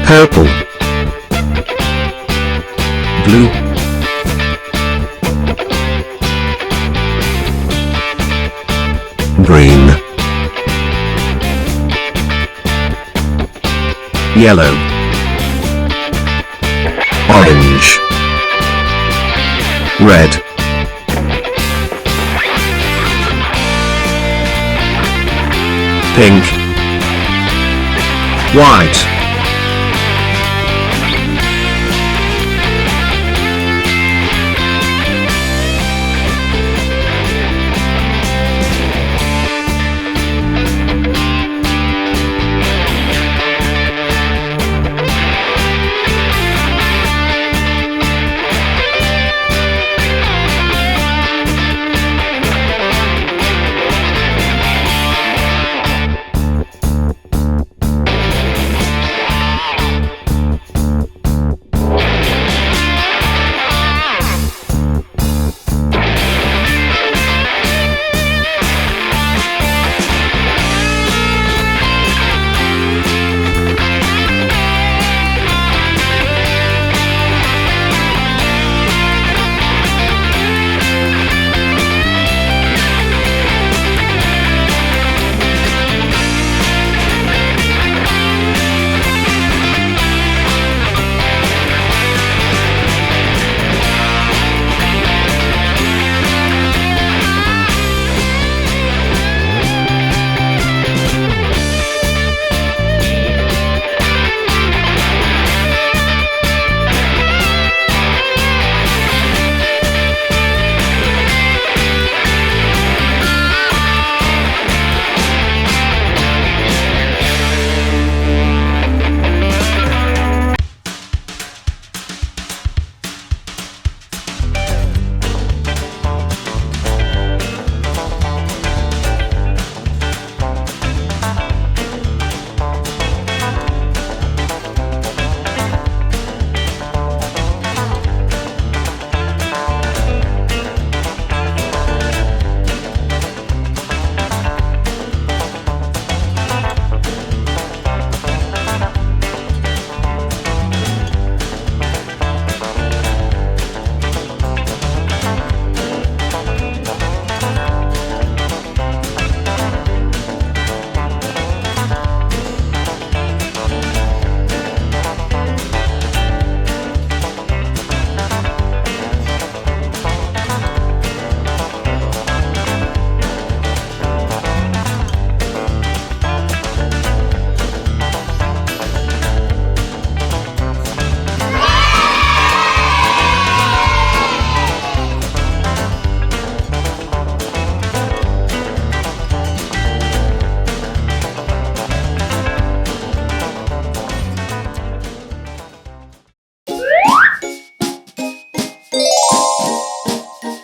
Purple. Blue. Green. Yellow. Orange. Red. Pink. White.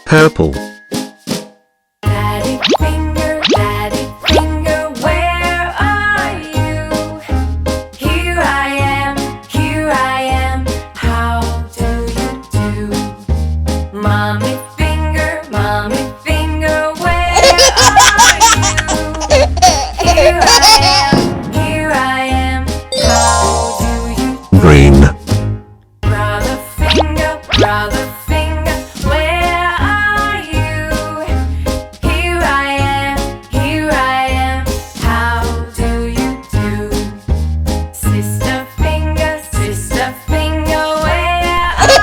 Purple. Daddy finger, where are you? Here I am, how do you do? Mommy finger, where are you? Here I am, how do you do? Green. Brother finger, where are you? Here I am, how do you do? Sister finger, where are you?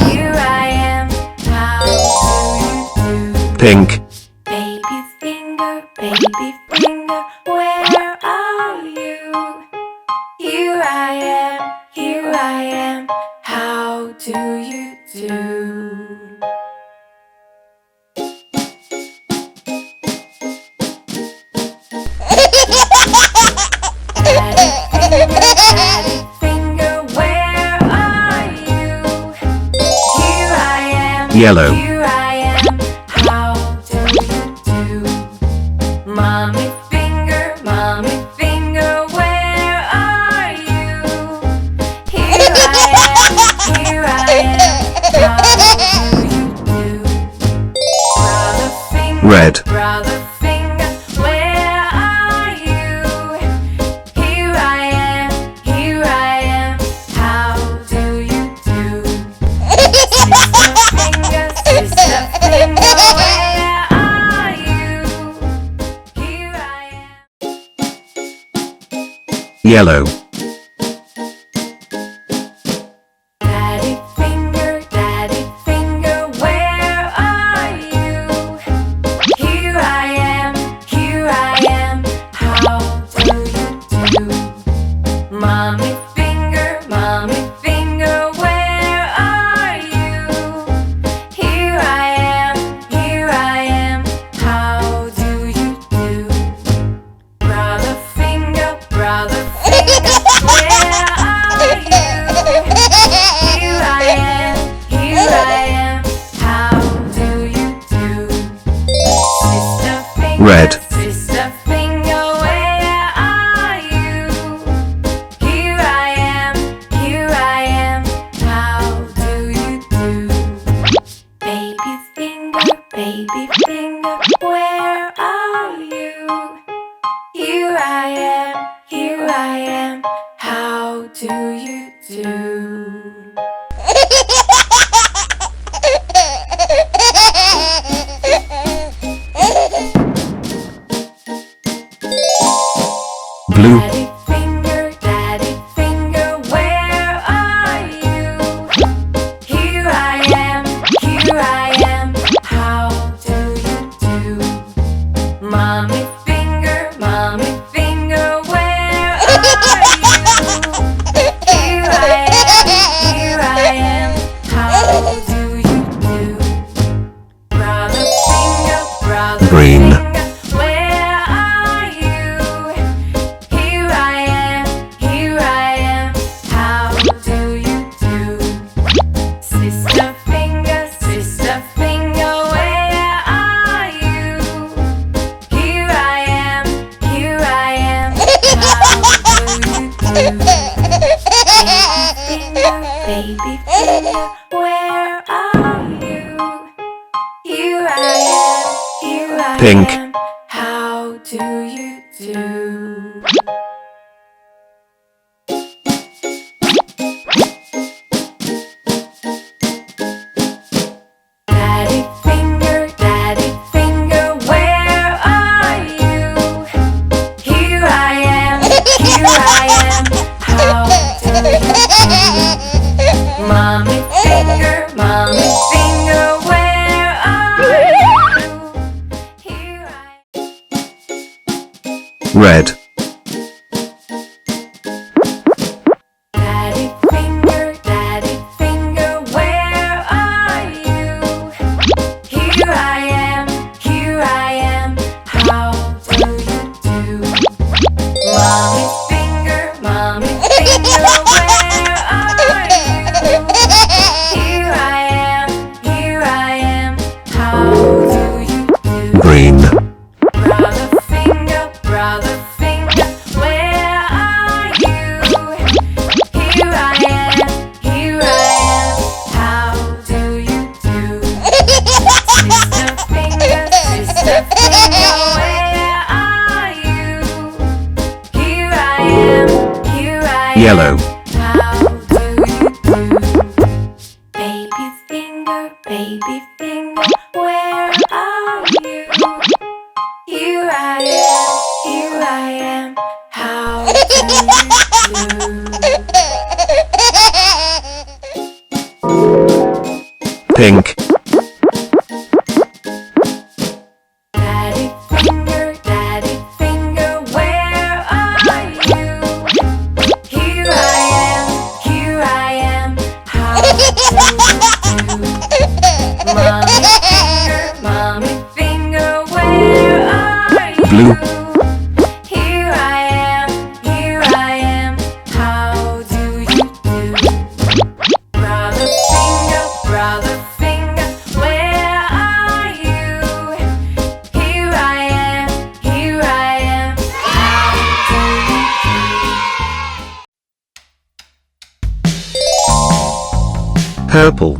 Here I am, how do you do? Pink. Baby finger, where are you? Here I am, how do you do? Daddy finger, where are you? Here I am, Yellow. how do you do? Mommy finger, where are you? Here I am, how do you do? Red. Brother finger, where are you? Yellow. Daddy finger, where are you? Here I am, how do you do? Mommy finger, where are you? Here I am, how do you do? Brother finger, where are you? Here I am, how do you do? Sister finger, Red. where are you? Here I am, how do you do? Baby finger, where are you? Here I am, how do you do? Blue. Daddy finger, where are you? Here I am, how do you do? Mommy finger, where are you? Here I am, how do you do? Brother finger, Green. where are you? Here I am, how do you do? Sister finger, where are you? Here I am, how do you do? Baby finger, where are you? Here I am, Pink. how do you do? Daddy finger, where are you? Here I am, how do you do? Mommy finger, where are you? Here I Red. Daddy finger, where are you? Here I am, how do you do? Mommy finger, where are you? Here I am, how do you do? Green. Brother finger, where are you? Here I am, how do you do? Sister finger, where are you? Here I am, Yellow. how do you do? Baby finger, where are you? Here I am, how do you do? Pink. Daddy finger, where are you? Here I am, how do you do? Mommy finger, where are you? Blue. Here I am, how do you do? Brother finger, where are you? Here I am, how do you do? Purple.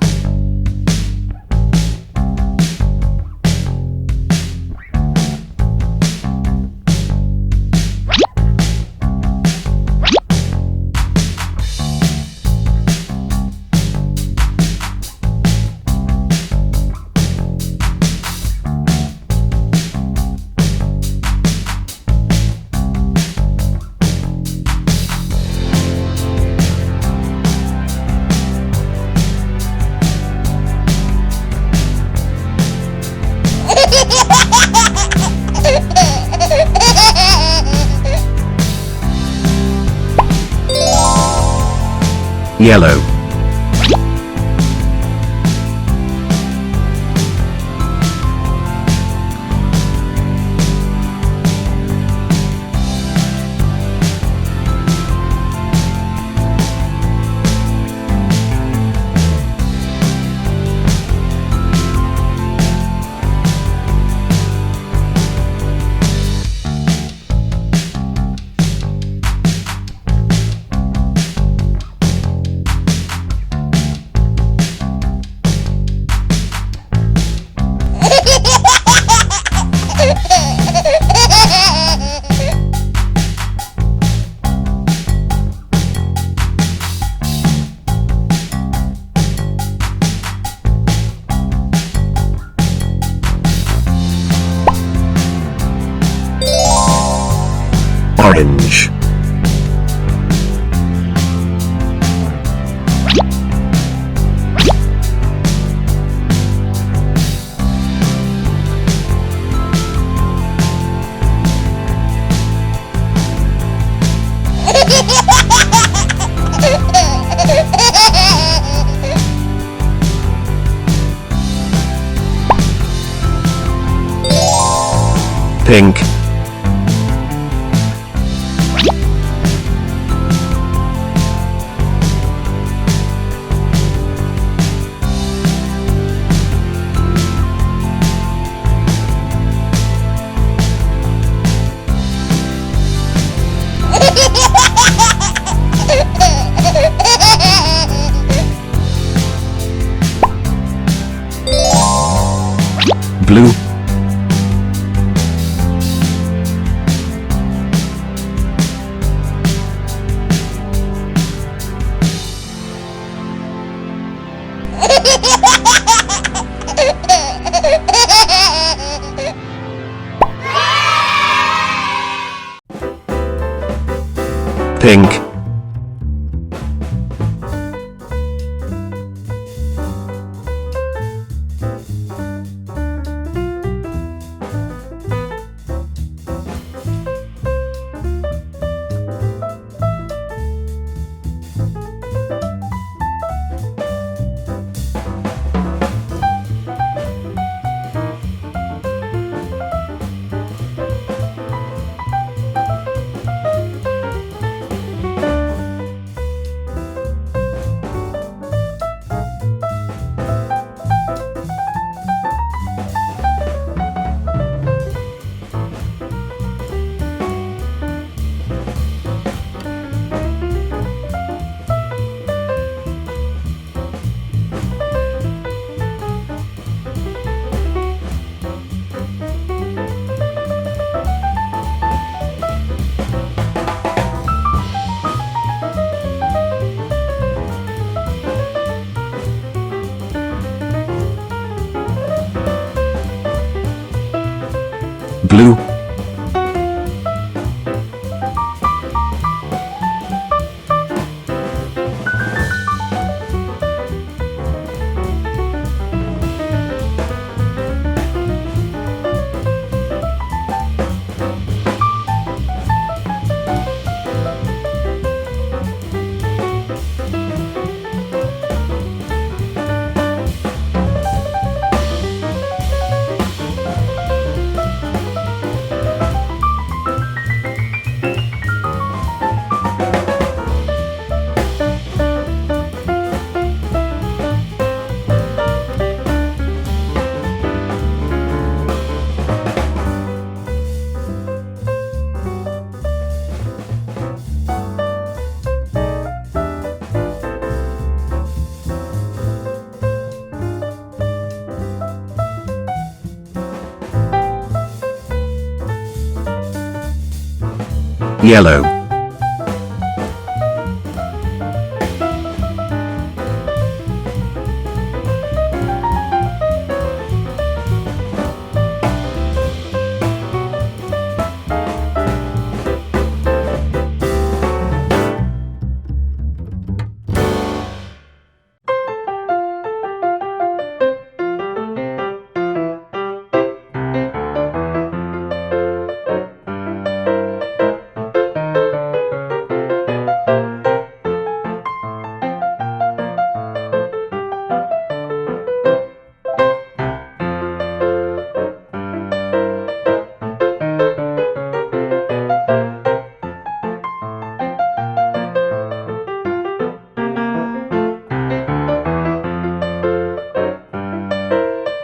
Yellow. Orange. Pink. Blue. Pink. Blue. Yellow.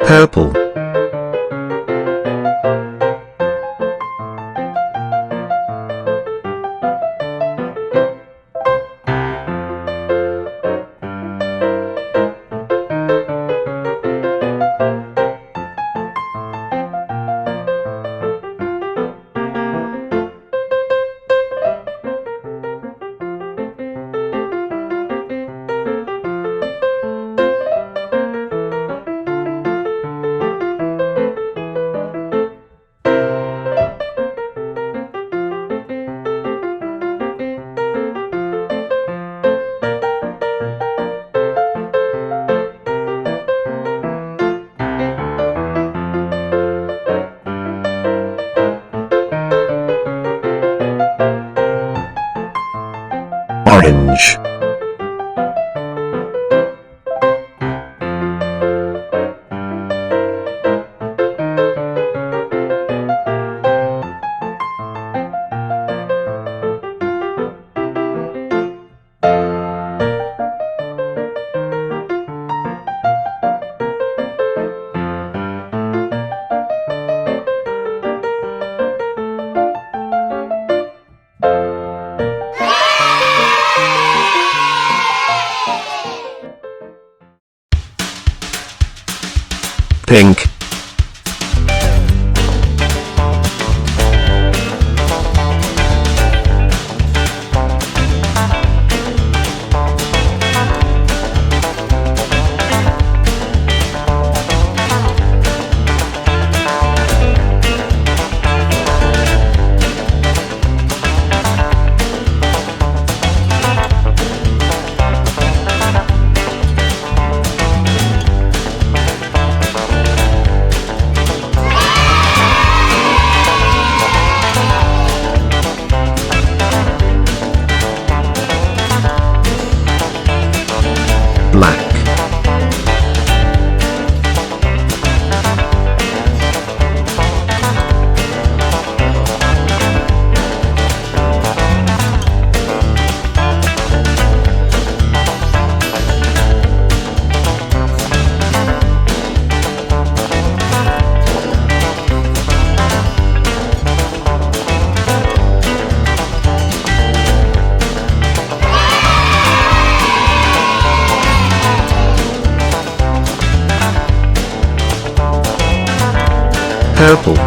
purple, orange, pink, black, purple,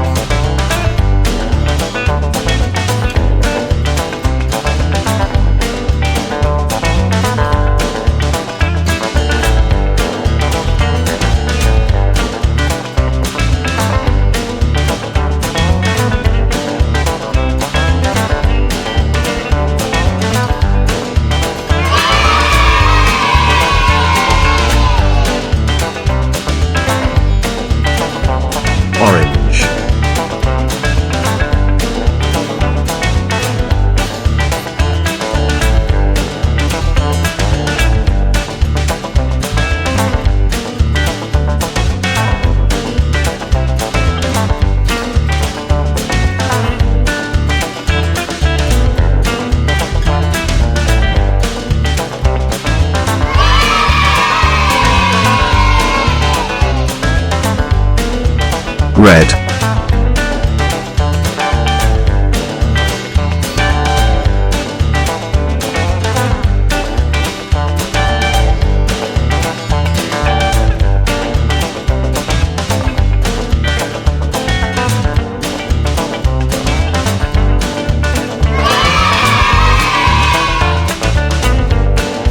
orange, red,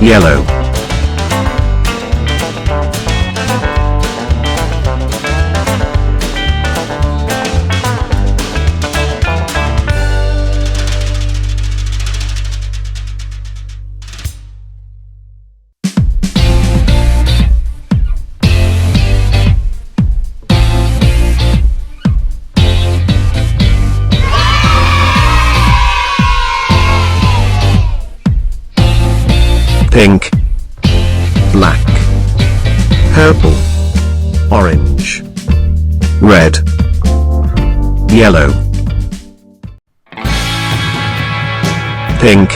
yellow, pink, black, purple, orange, red, yellow, pink,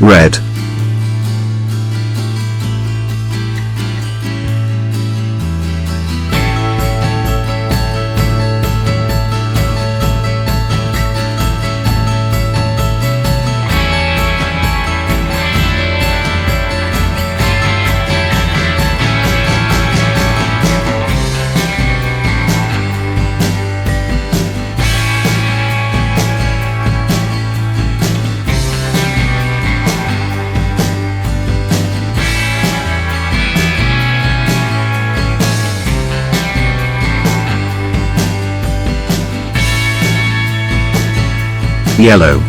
red, yellow,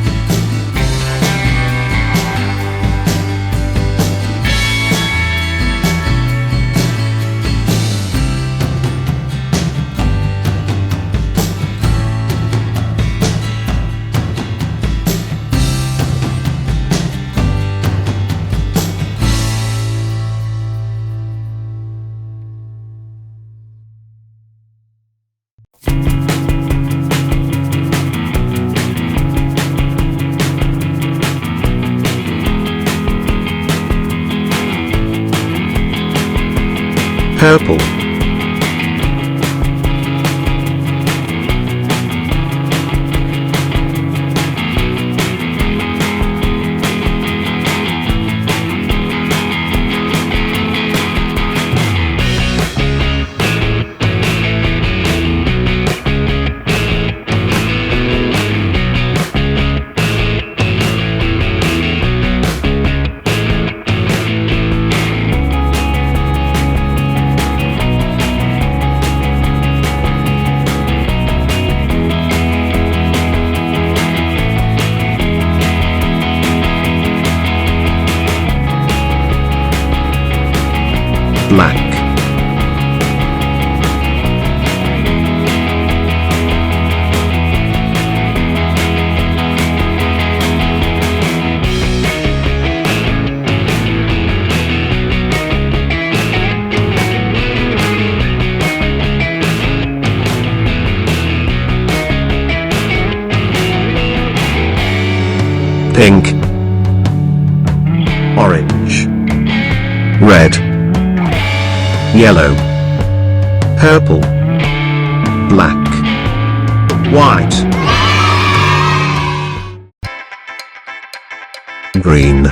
purple, black, pink, orange, red, yellow, purple, black, white, green,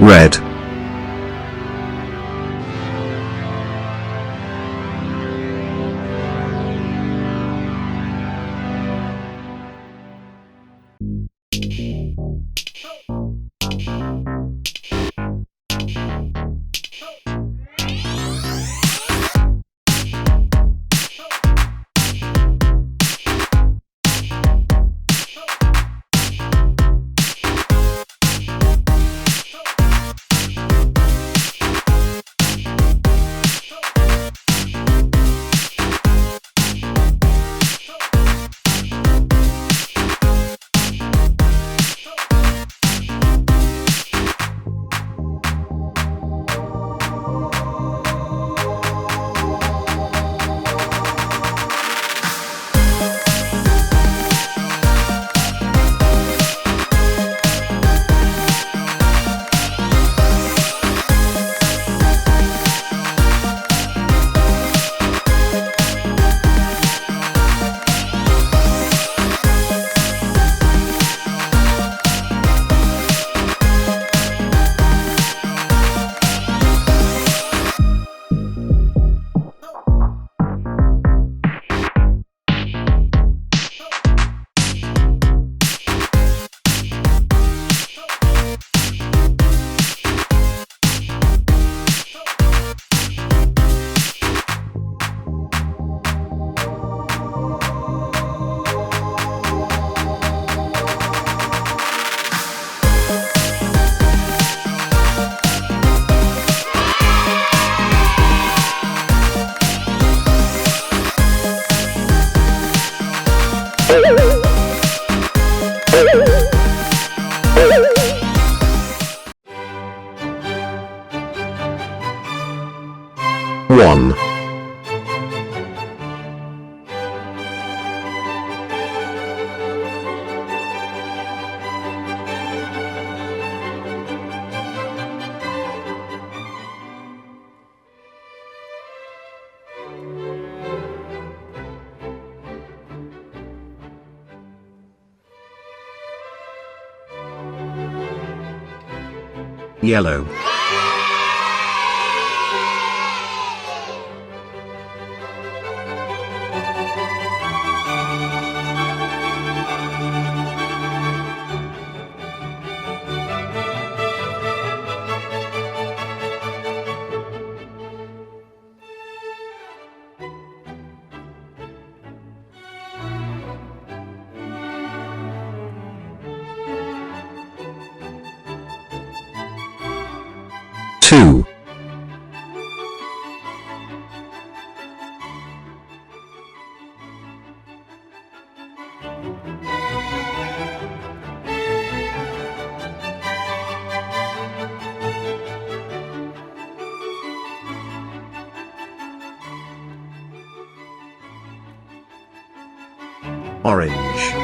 red, one, yellow, two, orange,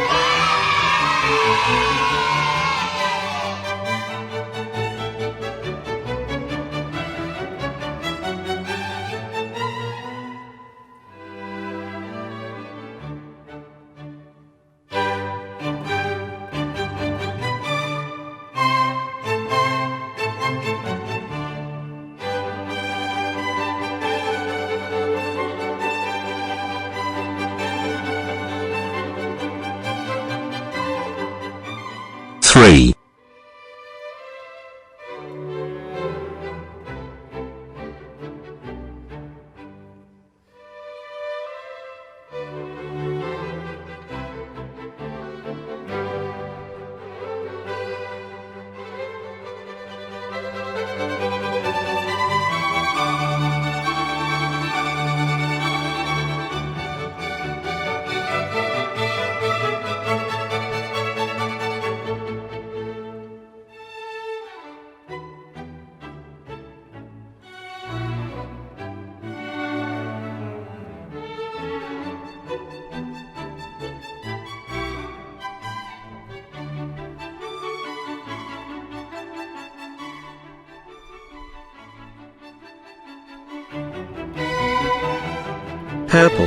three, purple,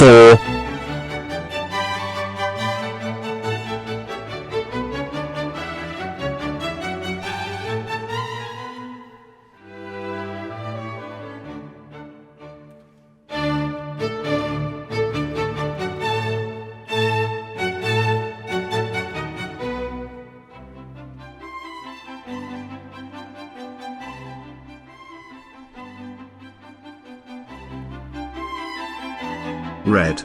4, 'red',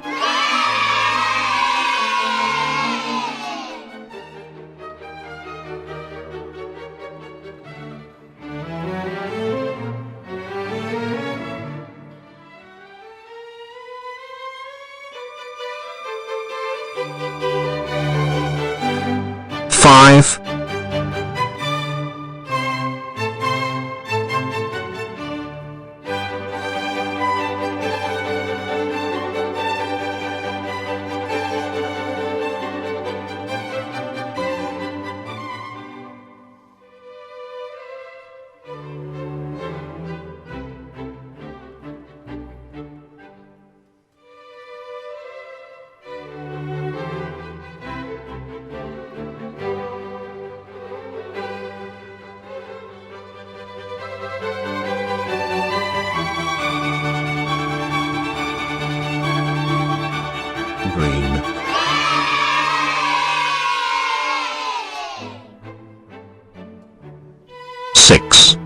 5, 'green', 6,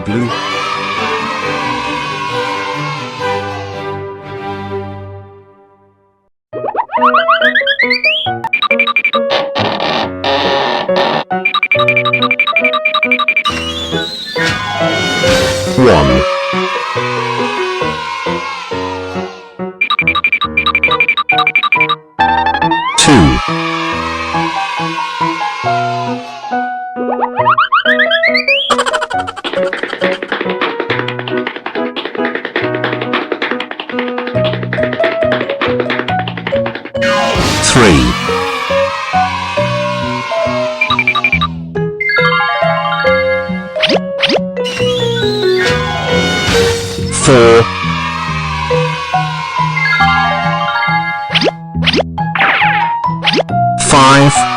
'blue', 1, 2, 3, 4, 5,